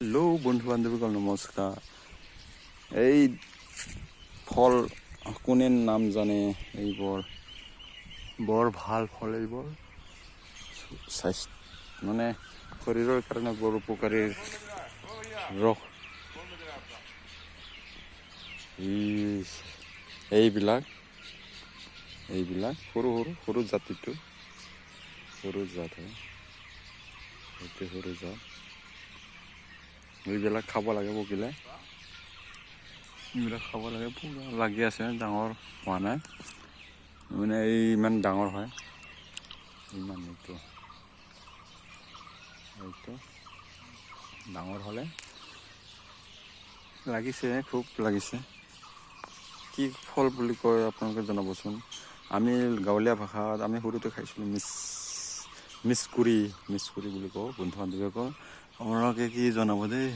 Hello बंधु बान्धवीসকল নমস্কাৰ। এই ফল কোনে নাম জানে? এইবোৰ বৰ ভাল ফল, এইবোৰ স্বাস্থ্য মানে শৰীৰৰ কাৰণে বৰ উপকাৰী ৰস। এইবিলাক সৰু সৰু জাতিটো সৰু জাত হয়, এইটো সৰু জাত। এইবিলাক খাব লাগে, পকিলে এইবিলাক খাব লাগে। পুৰা লাগি আছে, ডাঙৰ হোৱা নাই মানে ইমান ডাঙৰ হয়, ইমান এইটো ডাঙৰ হ'লে লাগিছে, খুব লাগিছে। কি ফল বুলি কয় আপোনালোকে জনাবচোন। আমি গাঁৱলীয়া ভাষাত আমি সৰুতে খাইছিলোঁ মিচকুৰি বুলি কওঁ। বন্ধু বান্ধৱীসকল আপোনালোকে কি জনাব দেই।